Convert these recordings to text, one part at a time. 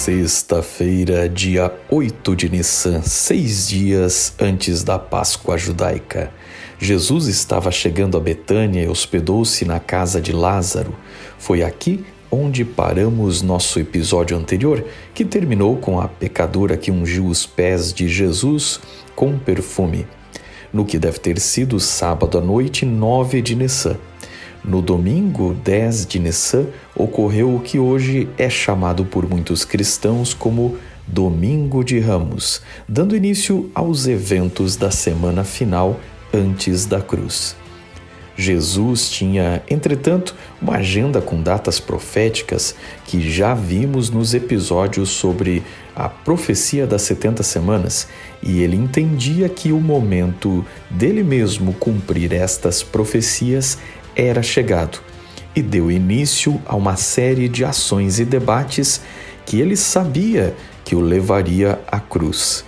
Sexta-feira, dia 8 de Nissan, 6 dias antes da Páscoa judaica. Jesus estava chegando a Betânia e hospedou-se na casa de Lázaro. Foi aqui onde paramos nosso episódio anterior, que terminou com a pecadora que ungiu os pés de Jesus com perfume, no que deve ter sido sábado à noite, 9 de Nissan. No domingo 10 de Nissan, ocorreu o que hoje é chamado por muitos cristãos como Domingo de Ramos, dando início aos eventos da semana final antes da cruz. Jesus tinha, entretanto, uma agenda com datas proféticas que já vimos nos episódios sobre a profecia das 70 semanas, e ele entendia que o momento dele mesmo cumprir estas profecias era chegado, e deu início a uma série de ações e debates que ele sabia que o levaria à cruz.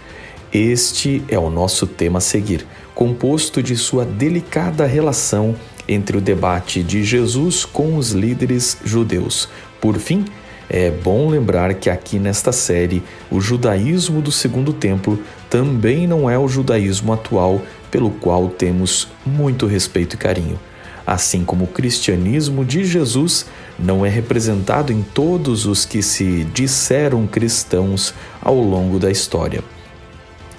Este é o nosso tema a seguir, composto de sua delicada relação entre o debate de Jesus com os líderes judeus. Por fim, é bom lembrar que aqui nesta série, o judaísmo do Segundo Templo também não é o judaísmo atual, pelo qual temos muito respeito e carinho. Assim como o cristianismo de Jesus não é representado em todos os que se disseram cristãos ao longo da história.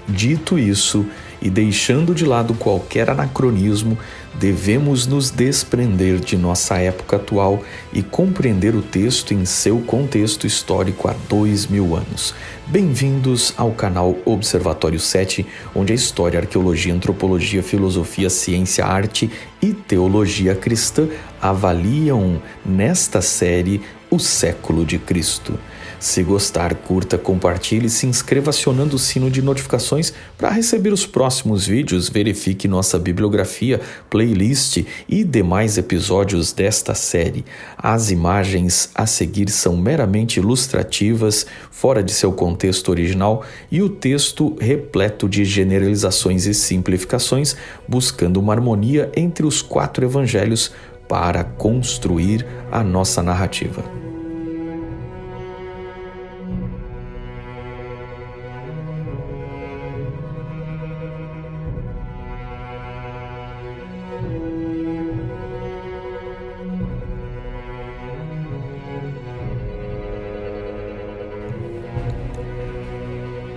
Dito isso, e deixando de lado qualquer anacronismo, devemos nos desprender de nossa época atual e compreender o texto em seu contexto histórico há 2000 anos. Bem-vindos ao canal Observatório 7, onde a história, arqueologia, antropologia, filosofia, ciência, arte e teologia cristã avaliam nesta série o século de Cristo. Se gostar, curta, compartilhe e se inscreva acionando o sino de notificações para receber os próximos vídeos. Verifique nossa bibliografia, playlist e demais episódios desta série. As imagens a seguir são meramente ilustrativas, fora de seu contexto original, e o texto repleto de generalizações e simplificações, buscando uma harmonia entre os 4 evangelhos para construir a nossa narrativa.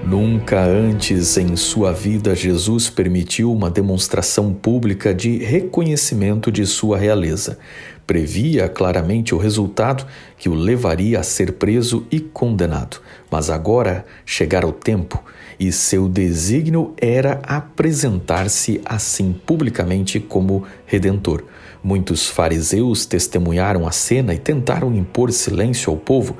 Nunca antes em sua vida Jesus permitiu uma demonstração pública de reconhecimento de sua realeza. Previa claramente o resultado que o levaria a ser preso e condenado. Mas agora chegara o tempo e seu desígnio era apresentar-se assim publicamente como Redentor. Muitos fariseus testemunharam a cena e tentaram impor silêncio ao povo.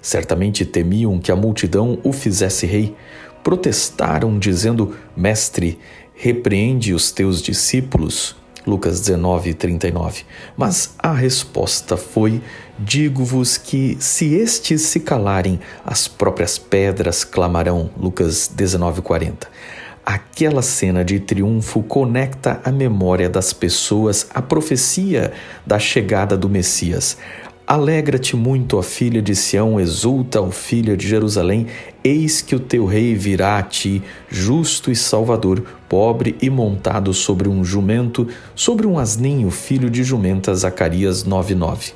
Certamente temiam que a multidão o fizesse rei. Protestaram dizendo: Mestre, repreende os teus discípulos. Lucas 19:39. Mas a resposta foi: digo-vos que se estes se calarem, as próprias pedras clamarão. Lucas 19:40. Aquela cena de triunfo conecta a memória das pessoas à profecia da chegada do Messias. Alegra-te muito, ó filha de Sião, exulta, ó filha de Jerusalém, eis que o teu rei virá a ti, justo e salvador, pobre e montado sobre um jumento, sobre um asninho, filho de jumenta. Zacarias 9:9.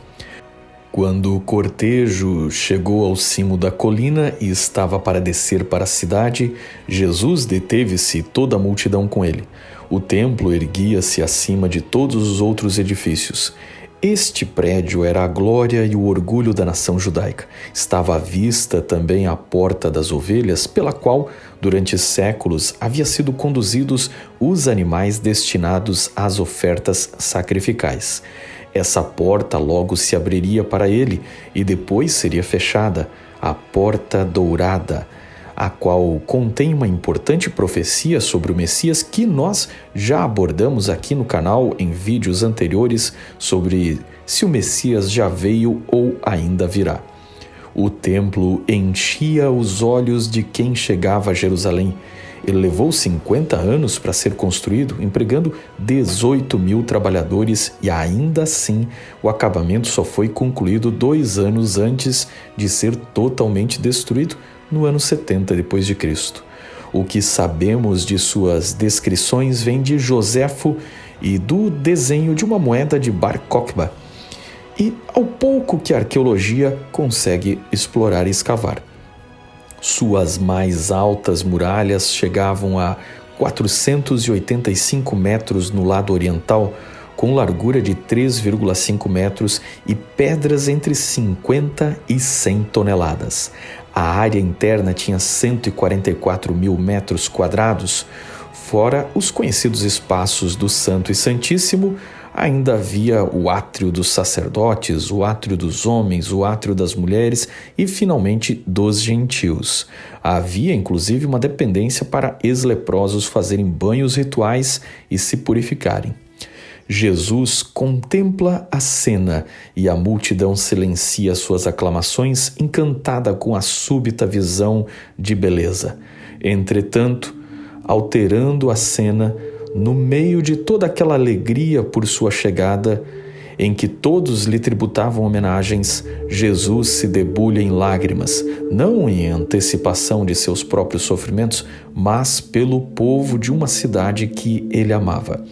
Quando o cortejo chegou ao cimo da colina e estava para descer para a cidade, Jesus deteve-se e toda a multidão com ele. O templo erguia-se acima de todos os outros edifícios. Este prédio era a glória e o orgulho da nação judaica. Estava à vista também a porta das ovelhas, pela qual, durante séculos, havia sido conduzidos os animais destinados às ofertas sacrificais. Essa porta logo se abriria para ele e depois seria fechada, a porta dourada, a qual contém uma importante profecia sobre o Messias que nós já abordamos aqui no canal em vídeos anteriores sobre se o Messias já veio ou ainda virá. O templo enchia os olhos de quem chegava a Jerusalém. Ele levou 50 anos para ser construído, empregando 18.000 trabalhadores e ainda assim o acabamento só foi concluído 2 anos antes de ser totalmente destruído no ano 70 d.C. O que sabemos de suas descrições vem de Joséfo e do desenho de uma moeda de Bar Kokhba, e ao pouco que a arqueologia consegue explorar e escavar. Suas mais altas muralhas chegavam a 485 metros no lado oriental, com largura de 3,5 metros e pedras entre 50 e 100 toneladas. A área interna tinha 144.000 metros quadrados. Fora os conhecidos espaços do Santo e Santíssimo, ainda havia o átrio dos sacerdotes, o átrio dos homens, o átrio das mulheres e, finalmente, dos gentios. Havia, inclusive, uma dependência para ex-leprosos fazerem banhos rituais e se purificarem. Jesus contempla a cena e a multidão silencia suas aclamações, encantada com a súbita visão de beleza. Entretanto, alterando a cena, no meio de toda aquela alegria por sua chegada, em que todos lhe tributavam homenagens, Jesus se debulha em lágrimas, não em antecipação de seus próprios sofrimentos, mas pelo povo de uma cidade que ele amava.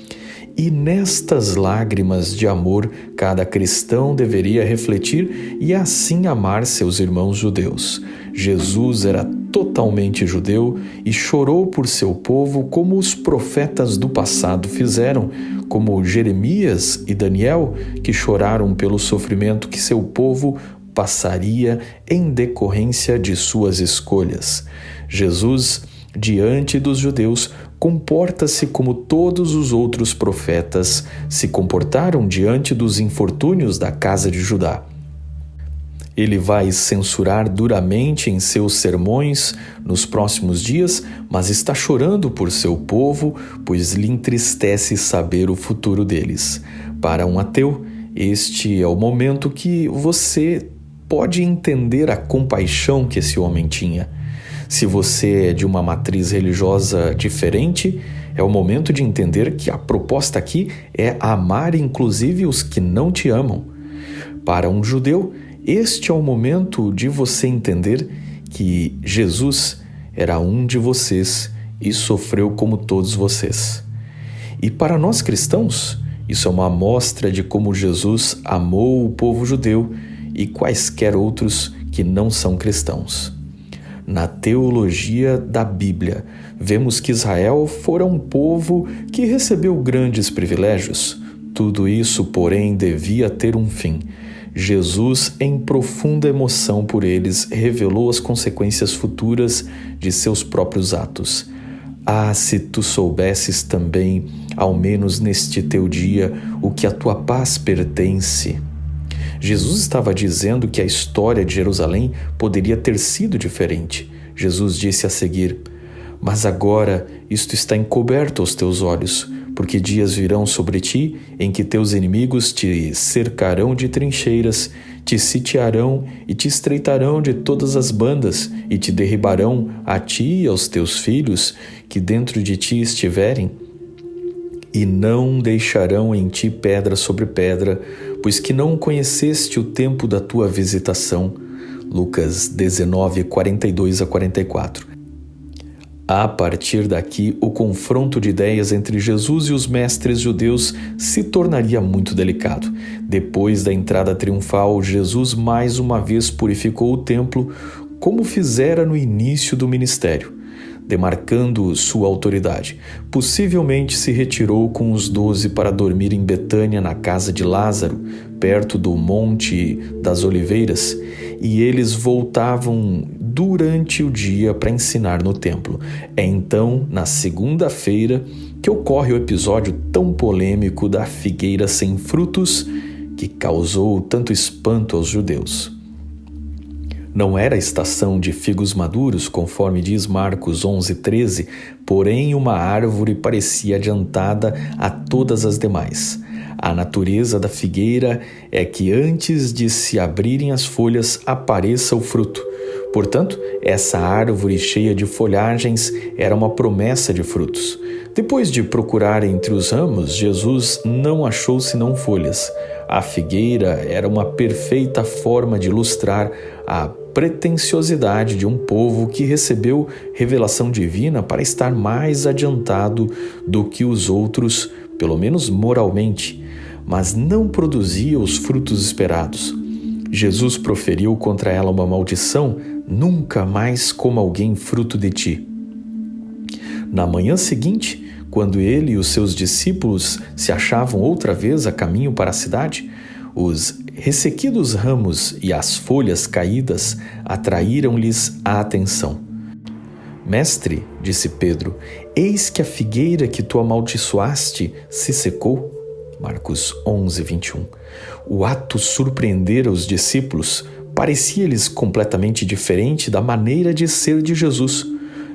E nestas lágrimas de amor, cada cristão deveria refletir e assim amar seus irmãos judeus. Jesus era totalmente judeu e chorou por seu povo como os profetas do passado fizeram, como Jeremias e Daniel, que choraram pelo sofrimento que seu povo passaria em decorrência de suas escolhas. Jesus, diante dos judeus, comporta-se como todos os outros profetas se comportaram diante dos infortúnios da casa de Judá. Ele vai censurar duramente em seus sermões nos próximos dias, mas está chorando por seu povo, pois lhe entristece saber o futuro deles. Para um ateu, este é o momento que você pode entender a compaixão que esse homem tinha. Se você é de uma matriz religiosa diferente, é o momento de entender que a proposta aqui é amar inclusive os que não te amam. Para um judeu, este é o momento de você entender que Jesus era um de vocês e sofreu como todos vocês. E para nós cristãos, isso é uma amostra de como Jesus amou o povo judeu e quaisquer outros que não são cristãos. Na teologia da Bíblia, vemos que Israel fora um povo que recebeu grandes privilégios. Tudo isso, porém, devia ter um fim. Jesus, em profunda emoção por eles, revelou as consequências futuras de seus próprios atos. Ah, se tu soubesses também, ao menos neste teu dia, o que a tua paz pertence. Jesus estava dizendo que a história de Jerusalém poderia ter sido diferente. Jesus disse a seguir: mas agora isto está encoberto aos teus olhos, porque dias virão sobre ti em que teus inimigos te cercarão de trincheiras, te sitiarão e te estreitarão de todas as bandas e te derribarão a ti e aos teus filhos que dentro de ti estiverem, e não deixarão em ti pedra sobre pedra, pois que não conheceste o tempo da tua visitação. Lucas 19, 42 a 44. A partir daqui, o confronto de ideias entre Jesus e os mestres judeus se tornaria muito delicado. Depois da entrada triunfal, Jesus mais uma vez purificou o templo, como fizera no início do ministério, demarcando sua autoridade. Possivelmente se retirou com os 12 para dormir em Betânia, na casa de Lázaro, perto do Monte das Oliveiras, e eles voltavam durante o dia para ensinar no templo. É então, na segunda-feira, que ocorre o episódio tão polêmico da figueira sem frutos, que causou tanto espanto aos judeus. Não era a estação de figos maduros, conforme diz Marcos 11:13, porém uma árvore parecia adiantada a todas as demais. A natureza da figueira é que antes de se abrirem as folhas apareça o fruto. Portanto, essa árvore cheia de folhagens era uma promessa de frutos. Depois de procurar entre os ramos, Jesus não achou senão folhas. A figueira era uma perfeita forma de ilustrar a pretensiosidade de um povo que recebeu revelação divina para estar mais adiantado do que os outros, pelo menos moralmente, mas não produzia os frutos esperados. Jesus proferiu contra ela uma maldição: nunca mais coma alguém fruto de ti. Na manhã seguinte, quando ele e os seus discípulos se achavam outra vez a caminho para a cidade, os ressequidos ramos e as folhas caídas atraíram-lhes a atenção. Mestre, disse Pedro, eis que a figueira que tu amaldiçoaste se secou. Marcos 11, 21. O ato surpreendera os discípulos, parecia-lhes completamente diferente da maneira de ser de Jesus.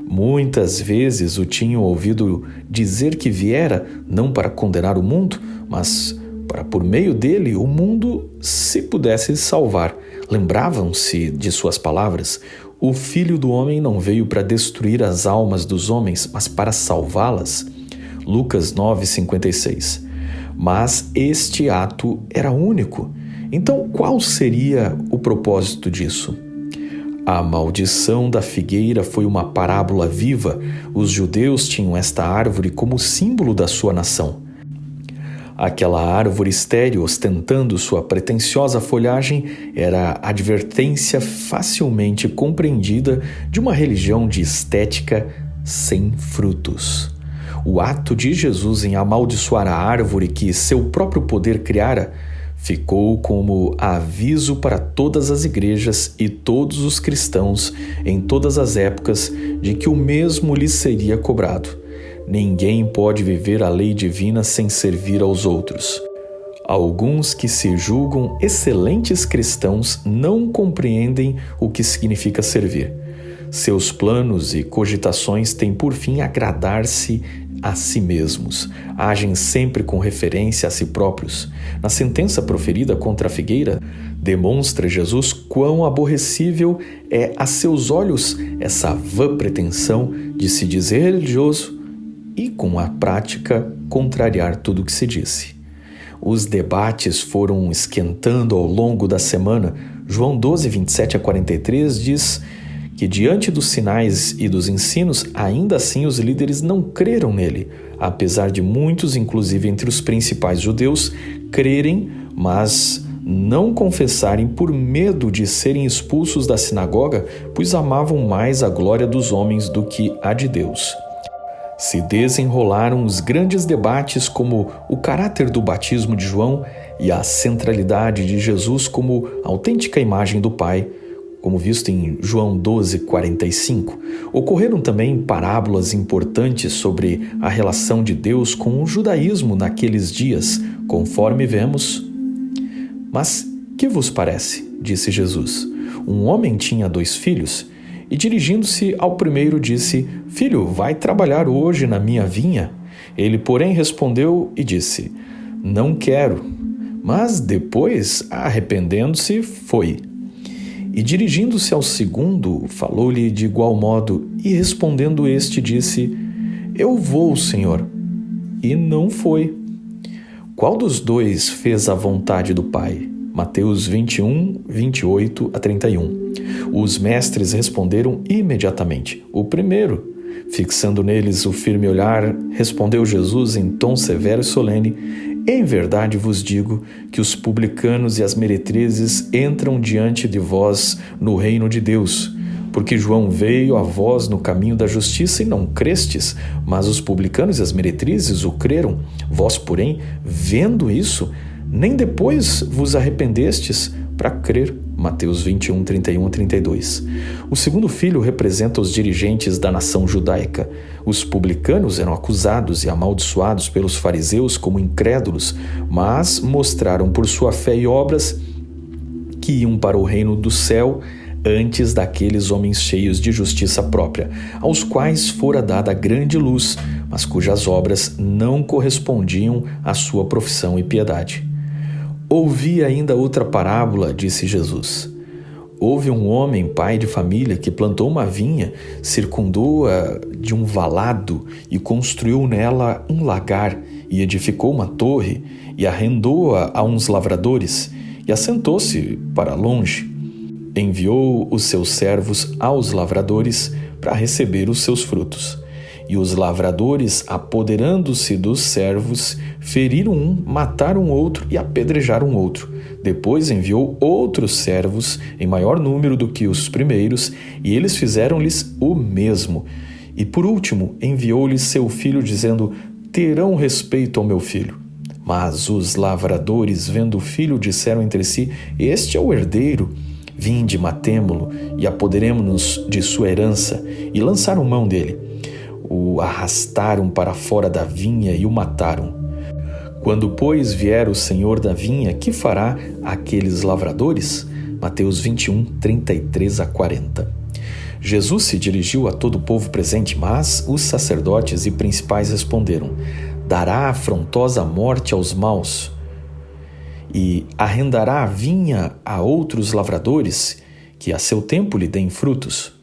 Muitas vezes o tinham ouvido dizer que viera não para condenar o mundo, mas para por meio dele o mundo se pudesse salvar. Lembravam-se de suas palavras: o Filho do Homem não veio para destruir as almas dos homens, mas para salvá-las. Lucas 9, 56. Mas este ato era único. Então, qual seria o propósito disso? A maldição da figueira foi uma parábola viva. Os judeus tinham esta árvore como símbolo da sua nação. Aquela árvore estéril, ostentando sua pretensiosa folhagem, era a advertência facilmente compreendida de uma religião de estética sem frutos. O ato de Jesus em amaldiçoar a árvore que seu próprio poder criara ficou como aviso para todas as igrejas e todos os cristãos em todas as épocas de que o mesmo lhes seria cobrado. Ninguém pode viver a lei divina sem servir aos outros. Alguns que se julgam excelentes cristãos não compreendem o que significa servir. Seus planos e cogitações têm por fim agradar-se a si mesmos. Agem sempre com referência a si próprios. Na sentença proferida contra a figueira, demonstra Jesus quão aborrecível é a seus olhos essa vã pretensão de se dizer religioso e, com a prática, contrariar tudo o que se disse. Os debates foram esquentando ao longo da semana. João 12, 27 a 43 diz que, diante dos sinais e dos ensinos, ainda assim os líderes não creram nele, apesar de muitos, inclusive entre os principais judeus, crerem, mas não confessarem por medo de serem expulsos da sinagoga, pois amavam mais a glória dos homens do que a de Deus. Se desenrolaram os grandes debates como o caráter do batismo de João e a centralidade de Jesus como autêntica imagem do Pai, como visto em João 12, 45. Ocorreram também parábolas importantes sobre a relação de Deus com o judaísmo naqueles dias, conforme vemos. Mas que vos parece? Disse Jesus. Um homem tinha 2 filhos, e dirigindo-se ao primeiro disse: Filho, vai trabalhar hoje na minha vinha? Ele, porém, respondeu e disse: Não quero. Mas depois, arrependendo-se, foi. E dirigindo-se ao segundo, falou-lhe de igual modo, e respondendo este disse: Eu vou, Senhor. E não foi. Qual dos 2 fez a vontade do Pai? Mateus 21, 28 a 31. Os mestres responderam imediatamente: O primeiro. Fixando neles o firme olhar, respondeu Jesus em tom severo e solene: Em verdade vos digo que os publicanos e as meretrizes entram diante de vós no reino de Deus. Porque João veio a vós no caminho da justiça e não crestes, mas os publicanos e as meretrizes o creram. Vós, porém, vendo isso, nem depois vos arrependestes para crer. Mateus 21, 31 a 32. O segundo filho representa os dirigentes da nação judaica. Os publicanos eram acusados e amaldiçoados pelos fariseus como incrédulos, mas mostraram por sua fé e obras que iam para o reino do céu antes daqueles homens cheios de justiça própria, aos quais fora dada grande luz, mas cujas obras não correspondiam à sua profissão e piedade. Ouvi ainda outra parábola, disse Jesus. Houve um homem, pai de família, que plantou uma vinha, circundou-a de um valado e construiu nela um lagar e edificou uma torre e arrendou-a a uns lavradores e assentou-se para longe. Enviou os seus servos aos lavradores para receber os seus frutos. E os lavradores, apoderando-se dos servos, feriram um, mataram outro e apedrejaram outro. Depois enviou outros servos, em maior número do que os primeiros, e eles fizeram-lhes o mesmo. E por último enviou-lhes seu filho, dizendo: terão respeito ao meu filho. Mas os lavradores, vendo o filho, disseram entre si: este é o herdeiro. Vinde, matemo-lo e apoderemo-nos de sua herança. E lançaram mão dele. O arrastaram para fora da vinha e o mataram. Quando, pois, vier o senhor da vinha, que fará aqueles lavradores? Mateus 21, 33 a 40. Jesus se dirigiu a todo o povo presente, mas os sacerdotes e principais responderam: dará afrontosa morte aos maus e arrendará a vinha a outros lavradores, que a seu tempo lhe deem frutos.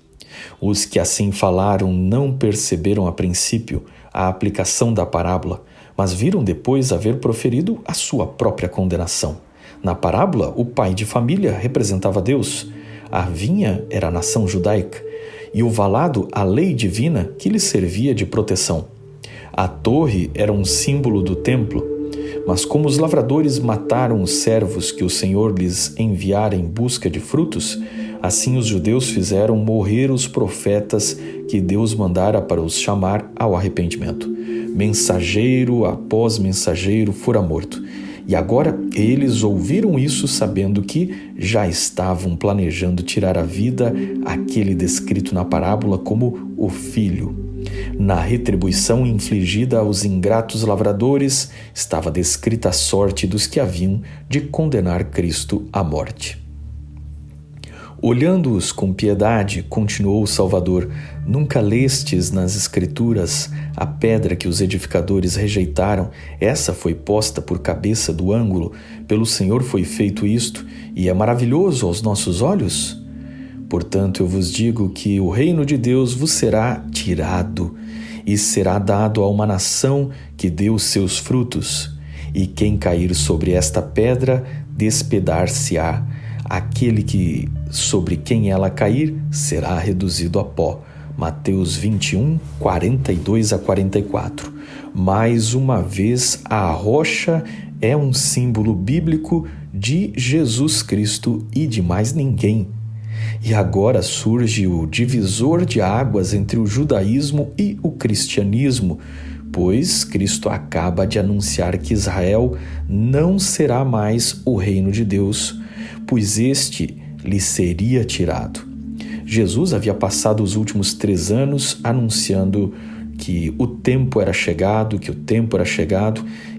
Os que assim falaram não perceberam a princípio a aplicação da parábola, mas viram depois haver proferido a sua própria condenação. Na parábola, o pai de família representava Deus, a vinha era a nação judaica e o valado a lei divina que lhe servia de proteção. A torre era um símbolo do templo, mas como os lavradores mataram os servos que o Senhor lhes enviara em busca de frutos, assim os judeus fizeram morrer os profetas que Deus mandara para os chamar ao arrependimento. Mensageiro após mensageiro fora morto. E agora eles ouviram isso sabendo que já estavam planejando tirar a vida aquele descrito na parábola como o filho. Na retribuição infligida aos ingratos lavradores estava descrita a sorte dos que haviam de condenar Cristo à morte. Olhando-os com piedade, continuou o Salvador: nunca lestes nas Escrituras a pedra que os edificadores rejeitaram? Essa foi posta por cabeça do ângulo. Pelo Senhor foi feito isto, e é maravilhoso aos nossos olhos? Portanto, eu vos digo que o reino de Deus vos será tirado, e será dado a uma nação que dê os seus frutos. E quem cair sobre esta pedra, despedar-se-á. Aquele que sobre quem ela cair será reduzido a pó. Mateus 21, 42 a 44. Mais uma vez, a rocha é um símbolo bíblico de Jesus Cristo e de mais ninguém. E agora surge o divisor de águas entre o judaísmo e o cristianismo, pois Cristo acaba de anunciar que Israel não será mais o reino de Deus, pois este lhe seria tirado. Jesus havia passado os últimos 3 anos anunciando que o tempo era chegado,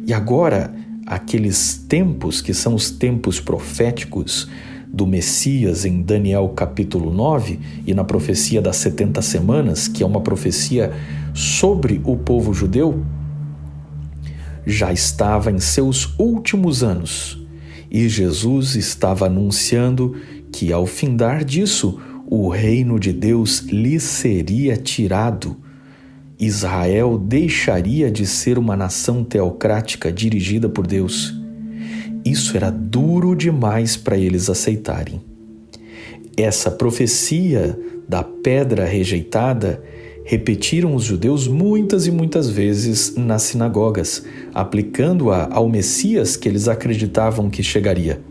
e agora aqueles tempos que são os tempos proféticos do Messias em Daniel capítulo 9 e na profecia das 70 semanas, que é uma profecia sobre o povo judeu, já estava em seus últimos anos. E Jesus estava anunciando que, ao findar disso, o reino de Deus lhe seria tirado. Israel deixaria de ser uma nação teocrática dirigida por Deus. Isso era duro demais para eles aceitarem. Essa profecia da pedra rejeitada repetiram os judeus muitas e muitas vezes nas sinagogas, aplicando-a ao Messias que eles acreditavam que chegaria.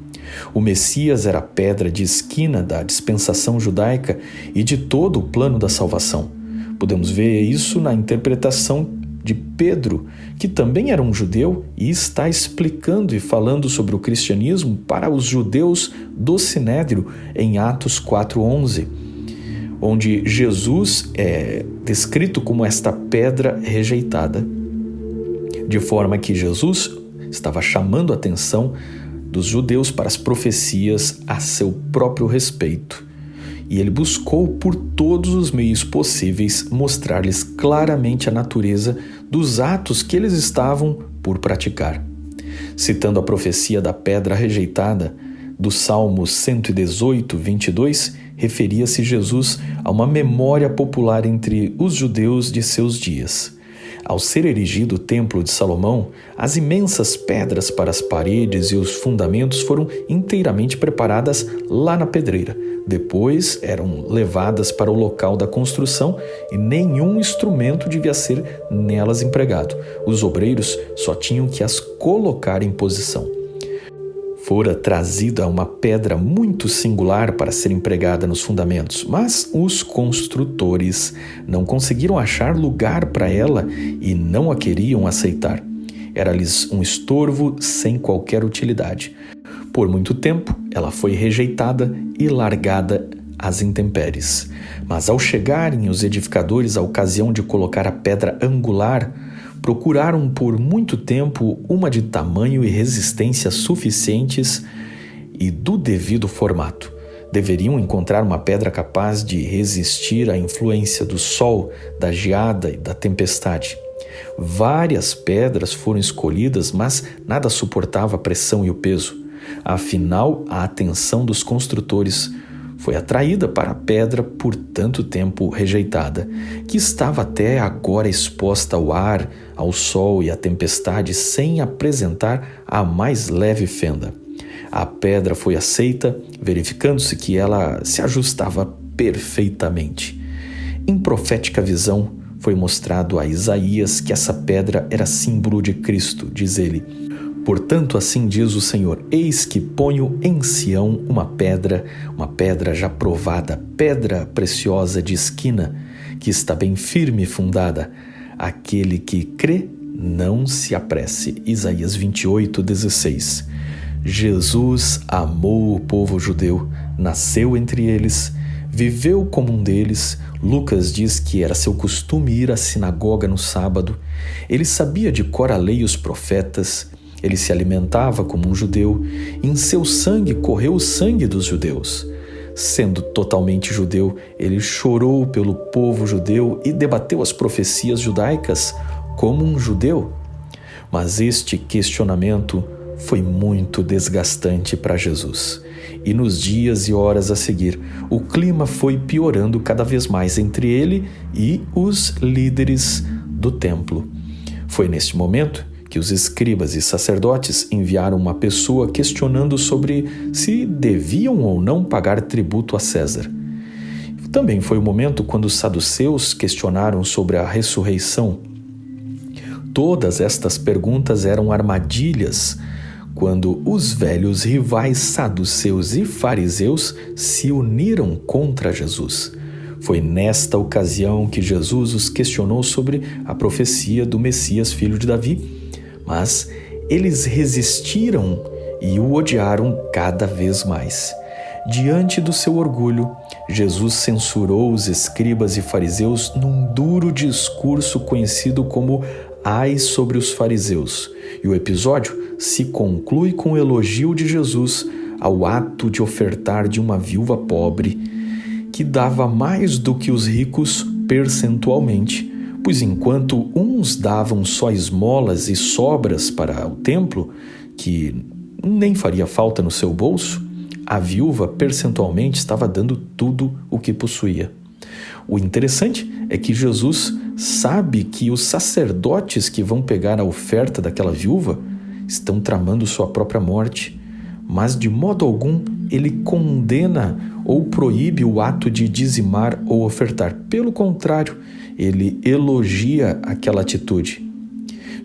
O Messias era a pedra de esquina da dispensação judaica e de todo o plano da salvação. Podemos ver isso na interpretação de Pedro, que também era um judeu e está explicando e falando sobre o cristianismo para os judeus do Sinédrio em Atos 4:11, onde Jesus é descrito como esta pedra rejeitada, de forma que Jesus estava chamando a atenção dos judeus para as profecias a seu próprio respeito. E ele buscou por todos os meios possíveis mostrar-lhes claramente a natureza dos atos que eles estavam por praticar. Citando a profecia da pedra rejeitada, do Salmo 118, 22, referia-se Jesus a uma memória popular entre os judeus de seus dias. Ao ser erigido o Templo de Salomão, as imensas pedras para as paredes e os fundamentos foram inteiramente preparadas lá na pedreira. Depois eram levadas para o local da construção e nenhum instrumento devia ser nelas empregado. Os obreiros só tinham que as colocar em posição. Fora trazida uma pedra muito singular para ser empregada nos fundamentos, mas os construtores não conseguiram achar lugar para ela e não a queriam aceitar. Era-lhes um estorvo sem qualquer utilidade. Por muito tempo, ela foi rejeitada e largada às intempéries. Mas ao chegarem os edificadores à ocasião de colocar a pedra angular, procuraram por muito tempo uma de tamanho e resistência suficientes e do devido formato. Deveriam encontrar uma pedra capaz de resistir à influência do sol, da geada e da tempestade. Várias pedras foram escolhidas, mas nada suportava a pressão e o peso. Afinal, a atenção dos construtores foi atraída para a pedra por tanto tempo rejeitada, que estava até agora exposta ao ar, ao sol e à tempestade sem apresentar a mais leve fenda. A pedra foi aceita, verificando-se que ela se ajustava perfeitamente. Em profética visão, foi mostrado a Isaías que essa pedra era símbolo de Cristo, diz ele. Portanto, assim diz o Senhor, eis que ponho em Sião uma pedra já provada, pedra preciosa de esquina, que está bem firme e fundada. Aquele que crê, não se apresse. Isaías 28, 16. Jesus amou o povo judeu, nasceu entre eles, viveu como um deles. Lucas diz que era seu costume ir à sinagoga no sábado. Ele sabia de cor a lei e os profetas. Ele se alimentava como um judeu, e em seu sangue correu o sangue dos judeus. Sendo totalmente judeu, ele chorou pelo povo judeu e debateu as profecias judaicas como um judeu. Mas este questionamento foi muito desgastante para Jesus. E nos dias e horas a seguir, o clima foi piorando cada vez mais entre ele e os líderes do templo. Foi neste momento que os escribas e sacerdotes enviaram uma pessoa questionando sobre se deviam ou não pagar tributo a César. Também foi o momento quando os saduceus questionaram sobre a ressurreição. Todas estas perguntas eram armadilhas quando os velhos rivais saduceus e fariseus se uniram contra Jesus. Foi nesta ocasião que Jesus os questionou sobre a profecia do Messias, filho de Davi. Mas eles resistiram e o odiaram cada vez mais. Diante do seu orgulho, Jesus censurou os escribas e fariseus num duro discurso conhecido como Ai sobre os fariseus. E o episódio se conclui com o elogio de Jesus ao ato de ofertar de uma viúva pobre, que dava mais do que os ricos percentualmente. Pois enquanto uns davam só esmolas e sobras para o templo, que nem faria falta no seu bolso, a viúva percentualmente estava dando tudo o que possuía. O interessante é que Jesus sabe que os sacerdotes que vão pegar a oferta daquela viúva estão tramando sua própria morte, mas de modo algum ele condena ou proíbe o ato de dizimar ou ofertar. Pelo contrário, ele elogia aquela atitude.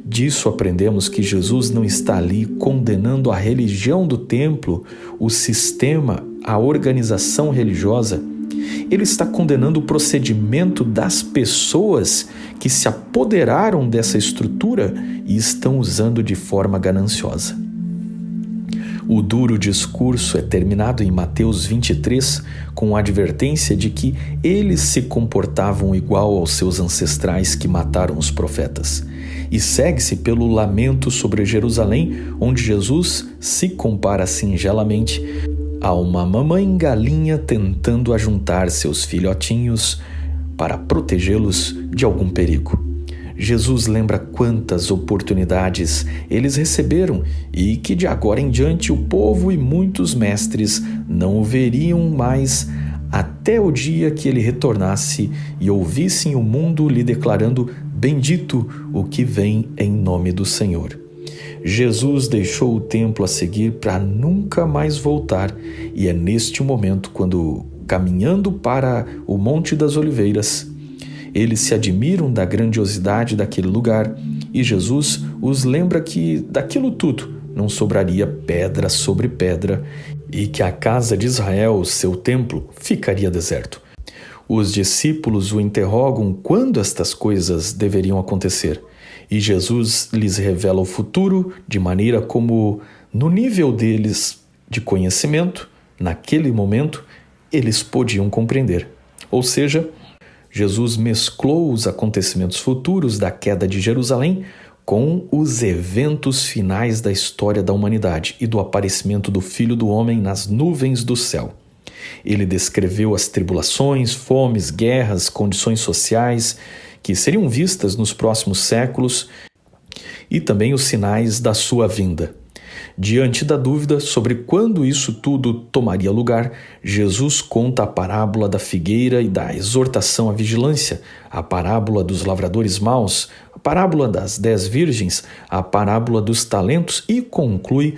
Disso aprendemos que Jesus não está ali condenando a religião do templo, o sistema, a organização religiosa. Ele está condenando o procedimento das pessoas que se apoderaram dessa estrutura e estão usando de forma gananciosa. O duro discurso é terminado em Mateus 23 com a advertência de que eles se comportavam igual aos seus ancestrais que mataram os profetas. E segue-se pelo lamento sobre Jerusalém, onde Jesus se compara singelamente a uma mamãe galinha tentando ajuntar seus filhotinhos para protegê-los de algum perigo. Jesus lembra quantas oportunidades eles receberam e que de agora em diante o povo e muitos mestres não o veriam mais até o dia que ele retornasse e ouvissem o mundo lhe declarando: bendito o que vem em nome do Senhor. Jesus deixou o templo a seguir para nunca mais voltar, e é neste momento, quando caminhando para o Monte das Oliveiras, eles se admiram da grandiosidade daquele lugar e Jesus os lembra que daquilo tudo não sobraria pedra sobre pedra e que a casa de Israel, seu templo, ficaria deserto. Os discípulos o interrogam quando estas coisas deveriam acontecer e Jesus lhes revela o futuro de maneira como, no nível deles de conhecimento, naquele momento, eles podiam compreender. Ou seja, Jesus mesclou os acontecimentos futuros da queda de Jerusalém com os eventos finais da história da humanidade e do aparecimento do Filho do Homem nas nuvens do céu. Ele descreveu as tribulações, fomes, guerras, condições sociais que seriam vistas nos próximos séculos e também os sinais da sua vinda. Diante da dúvida sobre quando isso tudo tomaria lugar, Jesus conta a parábola da figueira e da exortação à vigilância, a parábola dos lavradores maus, a parábola das 10 virgens, a parábola dos talentos e conclui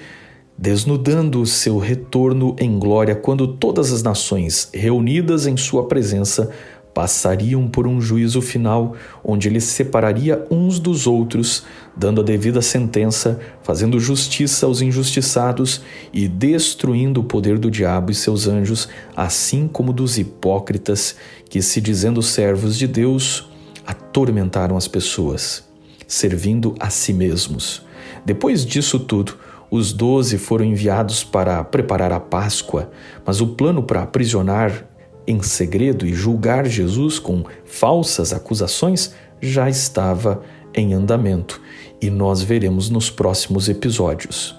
desnudando o seu retorno em glória quando todas as nações reunidas em sua presença passariam por um juízo final, onde ele separaria uns dos outros, dando a devida sentença, fazendo justiça aos injustiçados e destruindo o poder do diabo e seus anjos, assim como dos hipócritas que, se dizendo servos de Deus, atormentaram as pessoas, servindo a si mesmos. Depois disso tudo, os 12 foram enviados para preparar a Páscoa, mas o plano para aprisionar em segredo e julgar Jesus com falsas acusações já estava em andamento, e nós veremos nos próximos episódios.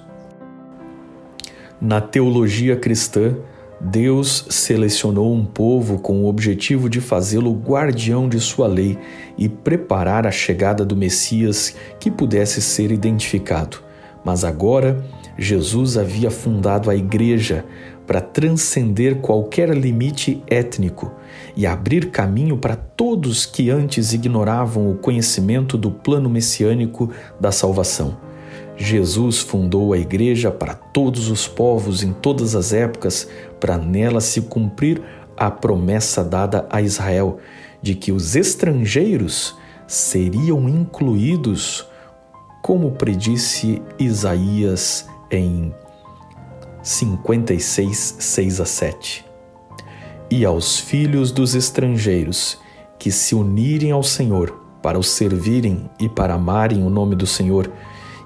Na teologia cristã, Deus selecionou um povo com o objetivo de fazê-lo guardião de sua lei e preparar a chegada do Messias que pudesse ser identificado. Mas agora, Jesus havia fundado a igreja para transcender qualquer limite étnico e abrir caminho para todos que antes ignoravam o conhecimento do plano messiânico da salvação. Jesus fundou a igreja para todos os povos em todas as épocas, para nela se cumprir a promessa dada a Israel, de que os estrangeiros seriam incluídos, como predisse Isaías em 56, 6-7. E aos filhos dos estrangeiros que se unirem ao Senhor para o servirem e para amarem o nome do Senhor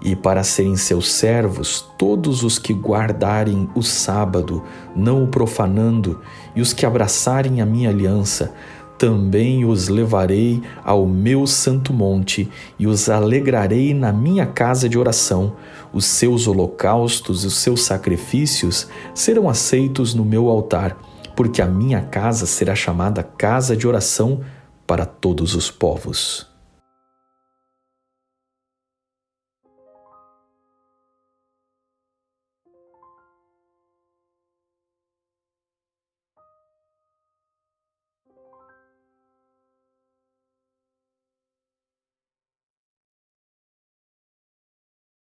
e para serem seus servos, todos os que guardarem o sábado, não o profanando, e os que abraçarem a minha aliança, também os levarei ao meu santo monte e os alegrarei na minha casa de oração. Os seus holocaustos e os seus sacrifícios serão aceitos no meu altar, porque a minha casa será chamada casa de oração para todos os povos.